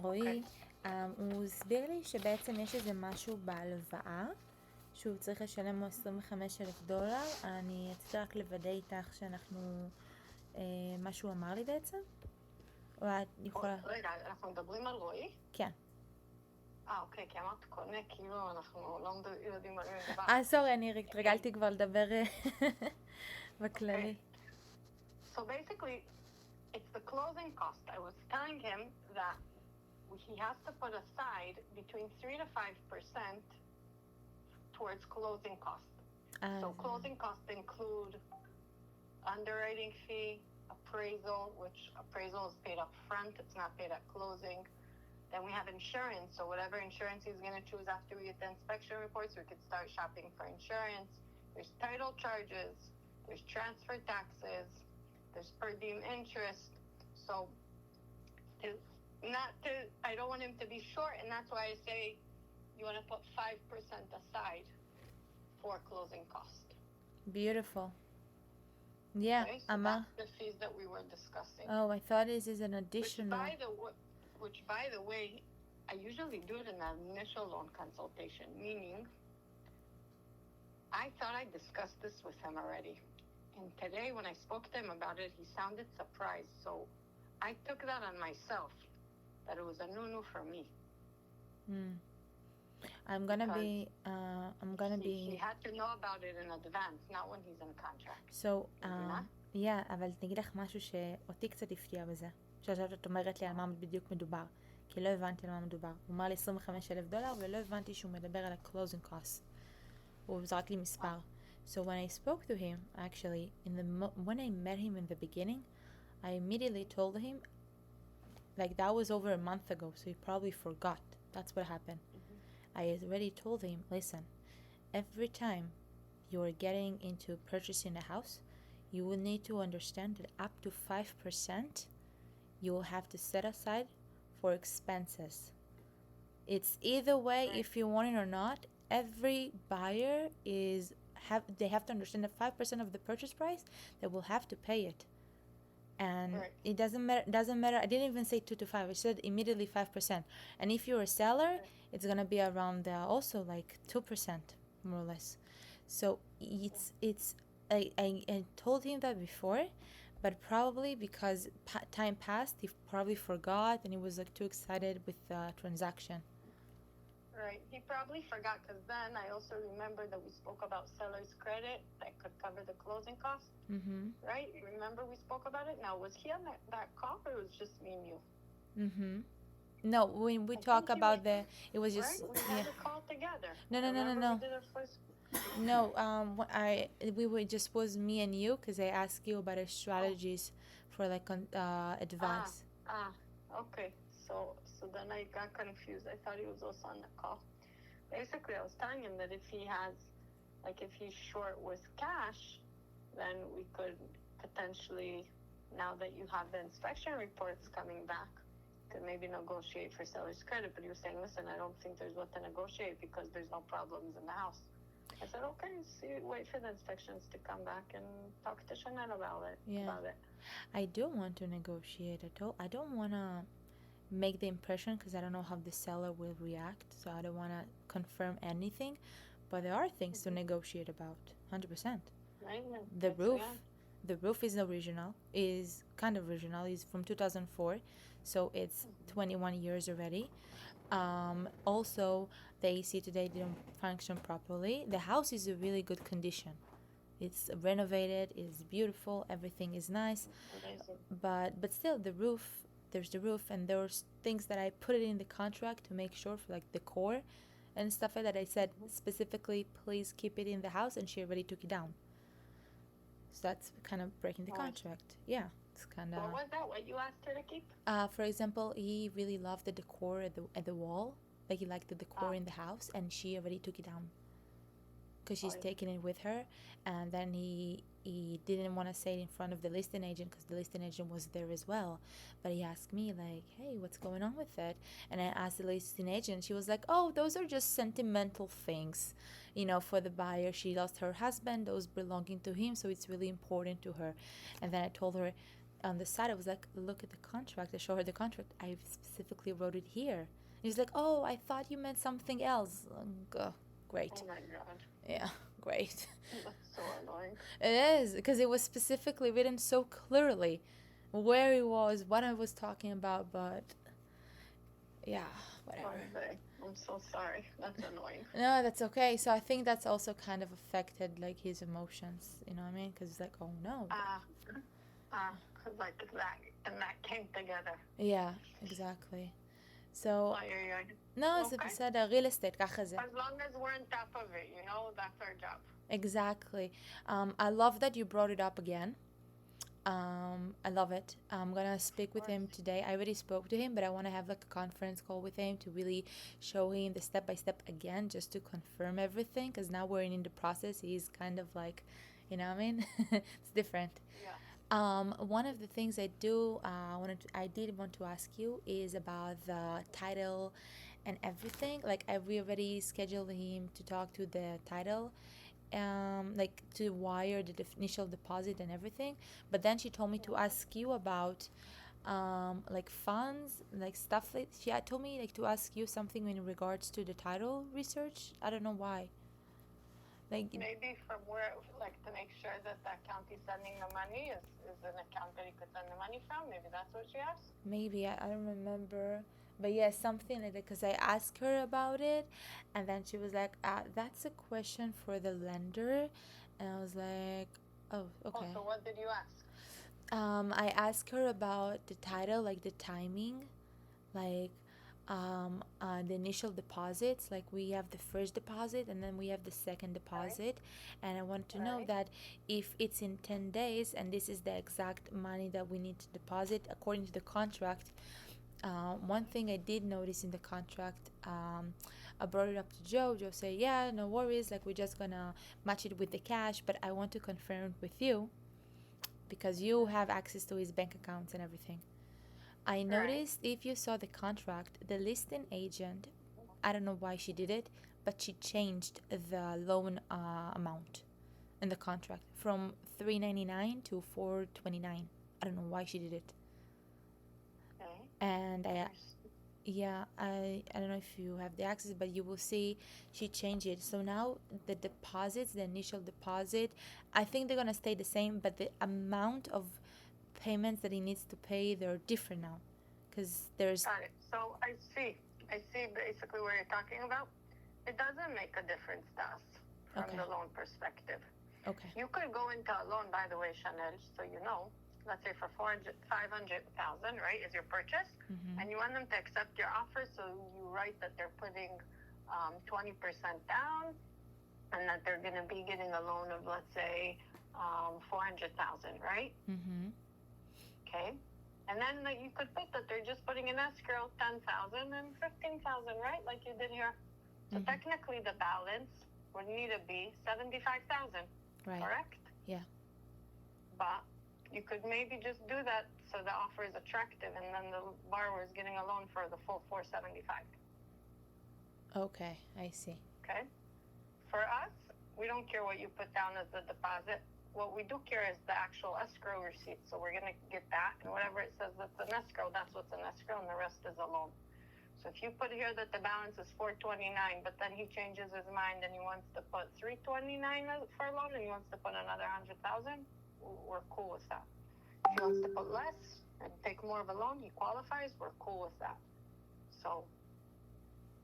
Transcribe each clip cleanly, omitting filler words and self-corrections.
רועי, הוא הסביר לי שבעצם יש איזה משהו בהלוואה, שהוא צריך לשלם לו $25,000. אני רציתי רק לוודא איתך שאנחנו, מה שהוא אמר לי בעצם? או את יכולה... רגע, אנחנו מדברים על רועי? כן. אוקיי, כי אמרת קונה, כאילו אנחנו לא יודעים על מי מדבר. סורי, אני התרגלתי כבר לדבר בכללי. So basically, it's the closing cost. I was telling him that he has to put aside between 3 to 5% towards closing costs. So closing costs include underwriting fee, appraisal, which appraisal is paid up front, it's not paid at closing. Then we have insurance, so whatever insurance he's going to choose after we get the inspection reports, we could start shopping for insurance. There's title charges, there's transfer taxes, there's per diem interest. So I don't want him to be short, and that's why I say you want to put 5% aside for closing cost. Beautiful. Yeah, okay, so that's the fees that we were discussing. Oh, I thought this is an additional. Which, by the way, I usually do it in the initial loan consultation, meaning I thought I discussed this with him already. And today, when I spoke to him about it, he sounded surprised. So I took that on myself, that it was a no-no for me. I'm gonna be. He had to know about it in advance, not when he's in contract. So, yeah, אבל תגיד לך משהו שאותי קצת הפתיע בזה. שעכשיו את אומרת לי על מה בדיוק מדובר, כי לא הבנתי על מה מדובר. הוא אמר לי $25,000 ולא הבנתי שהוא מדבר על ה-closing cost. הוא זרק לי מספר. So when I spoke to him, actually, when I met him in the beginning, I immediately told him, like that was over a month ago, so he probably forgot. That's what happened. I already told him, listen, every time you're getting into purchasing a house, you will need to understand that up to 5% you will have to set aside for expenses. It's either way, if you want it or not. Every buyer they have to understand that 5% of the purchase price, they will have to pay it. And it doesn't matter. I didn't even say 2 to 5. I said immediately 5%. And if you're a seller, it's gonna be around also like 2%, more or less. So it's I told him that before, but probably because time passed, he probably forgot and he was like too excited with the transaction. Right. He probably forgot because then I also remember that we spoke about seller's credit that could cover the closing costs. Mm-hmm. Right? Remember we spoke about it? Now, was he on that call or it was just me and you? Mm-hmm. No, when we talk about it was just... Right? We had a call together. No. We did our first... No, just was me and you because I asked you about our strategies for like advice. Okay. So then I got confused. I thought he was also on the call. Basically, I was telling him that if he's short with cash, then we could potentially, now that you have the inspection reports coming back, could maybe negotiate for seller's credit. But he was saying, listen, I don't think there's what to negotiate because there's no problems in the house. I said, okay, wait for the inspections to come back and talk to Chanel about it. I do want to negotiate at all. I don't want to make the impression because I don't know how the seller will react, so I don't want to confirm anything, but there are things to negotiate about. 100%. The roof is kind of original, is from 2004, so it's 21 years already. Also the AC today didn't function properly. The house is in really good condition. It's renovated, it's beautiful, everything is nice. But still there's the roof, and there's things that I put it in the contract to make sure for like decor and stuff like that. I said specifically, please keep it in the house, and she already took it down. So that's kind of breaking the contract. Yeah, it's kind of... What was that? What you asked her to keep? For example, he really loved the decor at the wall. Like he liked the decor in the house, and she already took it down because she's taking it with her. And then he didn't want to say it in front of the listing agent because the listing agent was there as well. But he asked me like, hey, what's going on with it? And I asked the listing agent. She was like, oh, those are just sentimental things, for the buyer. She lost her husband, those belonging to him, so it's really important to her. And then I told her, on the side, I was like, look at the contract. I showed her the contract. I specifically wrote it here. And he's like, oh, I thought you meant something else. Great. Oh my god. Yeah, great. That's so annoying. It is, because it was specifically written so clearly where it was, what I was talking about, but yeah, whatever. Okay. I'm so sorry. That's annoying. No, that's okay. So I think that's also kind of affected like his emotions, you know what I mean? Because it's like, oh no. Like that, and that came together. Yeah, exactly. So, Ay. no, זה Okay. בסדר, real estate, ככה זה. As long as we're on top of it, you know, that's our job. Exactly. I love that you brought it up again. I love it. I'm gonna speak with him today. I already spoke to him, but I want to have like a conference call with him to really show him the step by step again, just to confirm everything. Because now we're in the process. He's kind of like, you know what I mean? It's different. Yeah. One of the things I did want to ask you is about the title and everything. Like, we already scheduled him to talk to the title, like to wire the initial deposit and everything. But then she told me to ask you about like funds, like stuff. Like she had told me like to ask you something in regards to the title research. I don't know why. Like Maybe from where, like, to make sure that the account he's sending the money is an account that he could send the money from. Maybe that's what she asked. maybe I don't remember, but yeah, something like that. Because I asked her about it, and then she was like, "That's a question for the lender," and I was like, "Oh, okay." Oh, so what did you ask? I asked her about the title, like the timing, like the initial deposits. Like we have the first deposit and then we have the second deposit, and I want to know Right. that if it's in 10 days and this is the exact money that we need to deposit according to the contract. One thing I did notice in the contract, I brought it up to Joe. Joe said, yeah, no worries, like we're just gonna match it with the cash, but I want to confirm it with you because you have access to his bank accounts and everything. I noticed if you saw the contract, the listing agent, I don't know why she did it, but she changed the loan amount in the contract from $399 to $429. I don't know why she did it. Okay. And I don't know if you have the access, but you will see she changed it. So now the deposits, the initial deposit, I think they're gonna stay the same, but the amount of payments that he needs to pay, they're different now, because there's Got it. So I see basically what you're talking about. It doesn't make a difference to us from Okay. the loan perspective. okay. You could go into a loan, by the way, Chanel, so you know, let's say for 500,000, right, is your purchase, and you want them to accept your offer, so you write that they're putting 20% down, and that they're going to be getting a loan of, let's say, 400,000, right? Okay. And then you could put that they're just putting in escrow 10,000 and 15,000, right? Like you did here. So technically the balance would need to be 75,000, Right. correct? Yeah. But you could maybe just do that so the offer is attractive, and then the borrower is getting a loan for the full 475. Okay, I see. Okay. For us, we don't care what you put down as the deposit. What we do care is the actual escrow receipt. So we're going to get that, and whatever it says that's an escrow, that's what's an escrow, and the rest is a loan. So if you put here that the balance is 429, but then he changes his mind and he wants to put 329 for a loan, and he wants to put another 100,000, we're cool with that. If he wants to put less and take more of a loan, he qualifies, we're cool with that. So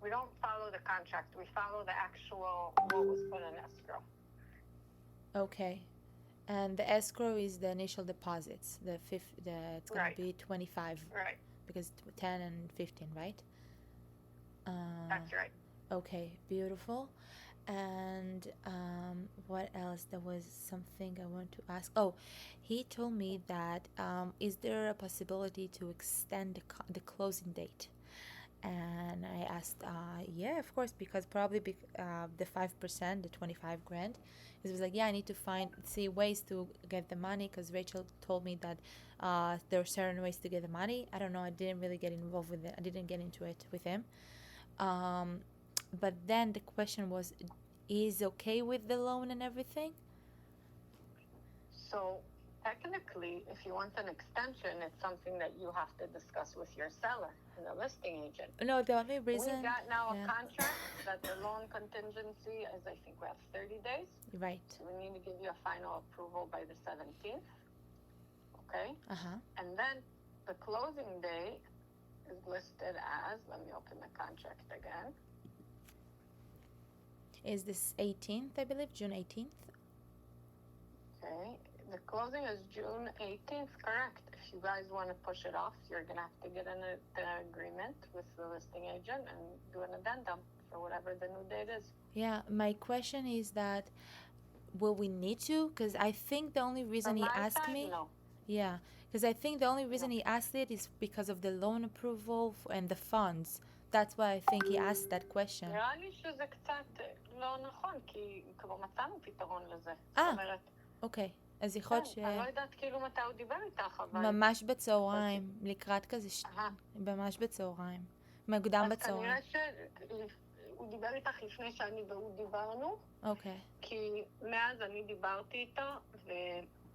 we don't follow the contract. We follow the actual what was put in escrow. Okay. And the escrow is the initial deposits. It's gonna Right. be 25 Right. because 10 and 15, right? That's right. Okay, beautiful. And what else? There was something I want to ask. Oh, he told me that is there a possibility to extend the closing date? And I asked, yeah, of course, because probably the 5%, the 25 grand. It was like, yeah, I need to see ways to get the money, because Rachel told me that there are certain ways to get the money. I don't know. I didn't really get involved with it. I didn't get into it with him. But then the question was, is okay with the loan and everything? So technically, if you want an extension, it's something that you have to discuss with your seller and the listing agent. No, the only reason. We got now yeah. a contract that the loan contingency is, I think we have 30 days. Right. So we need to give you a final approval by the 17th. Okay? And then the closing day is listed as, let me open the contract again. Is this 18th, I believe? June 18th? Okay. The closing is June 18th, correct. If you guys want to push it off, you're going to have to get an agreement with the listing agent and do an addendum for whatever the new date is. Yeah, my question is that will we need to? Because I think the only reason he asked me. No. Yeah, because I think the only reason he asked it is because of the loan approval and the funds. That's why I think he asked that question. נראה לי שזה קצת לא נכון, כי כבר מצאנו פתרון לזה. זאת אומרת... אוקיי. אז יכול להיות אני לא יודעת כאילו מתי הוא דיבר איתך, אבל... ממש בצהריים, לקראת כזה ממש בצהריים. מוקדם בצהריים. אז כנראה שהוא דיבר איתך לפני שאני והוא דיברנו. אוקיי. כי מאז אני דיברתי איתו,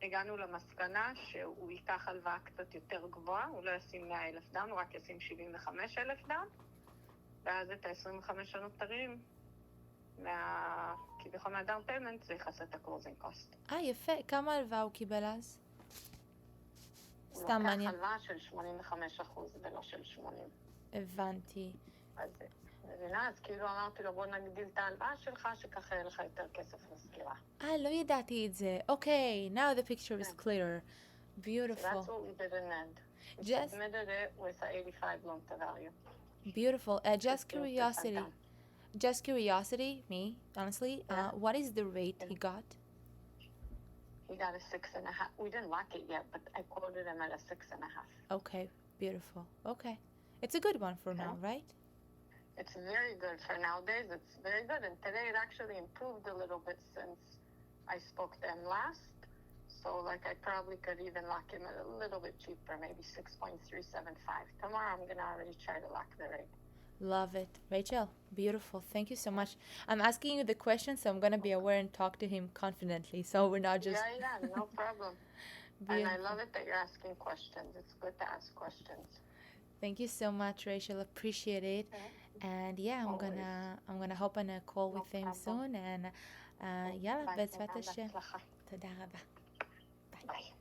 והגענו למסקנה שהוא ייקח הלוואה קצת יותר גבוהה, הוא לא ישים 100,000 דאון, הוא רק ישים 75,000 דאון, ואז את ה-25 הנותרים, כביכול מהדאון פיימנט, זה יכסה את הקלוזינג קוסט. יפה. כמה הלוואה הוא קיבל אז? סתם מעניין. הוא לוקח הלוואה של 85% ולא של 80. הבנתי. אז מבינה, אז כאילו אמרתי לו, בוא נגדיל את ההלוואה שלך, שככה יהיה לך יותר כסף לסגירה. לא ידעתי את זה. אוקיי, now the picture is clearer. Beautiful. So that's what we did in end. We submitted it with a 85 loan to value. Beautiful. Just curiosity, me, honestly, what is the rate he got? He got a 6.5. We didn't lock it yet, but I quoted him at a 6.5. Okay, beautiful. Okay. It's a good one for now, right? It's very good for nowadays. It's very good. And today it actually improved a little bit since I spoke to him last. So, like, I probably could even lock him at a little bit cheaper, maybe 6.375. Tomorrow I'm going to already try to lock the rate. Love it. Rachel, beautiful. Thank you so much. I'm asking you the question, so I'm going to be aware and talk to him confidently. So we're not just... Yeah, no problem. And I love it that you're asking questions. It's good to ask questions. Thank you so much, Rachel. Appreciate it. And yeah, I'm gonna hop on a call with him soon. And יאללה, בעזרת השם. תודה רבה. ביי.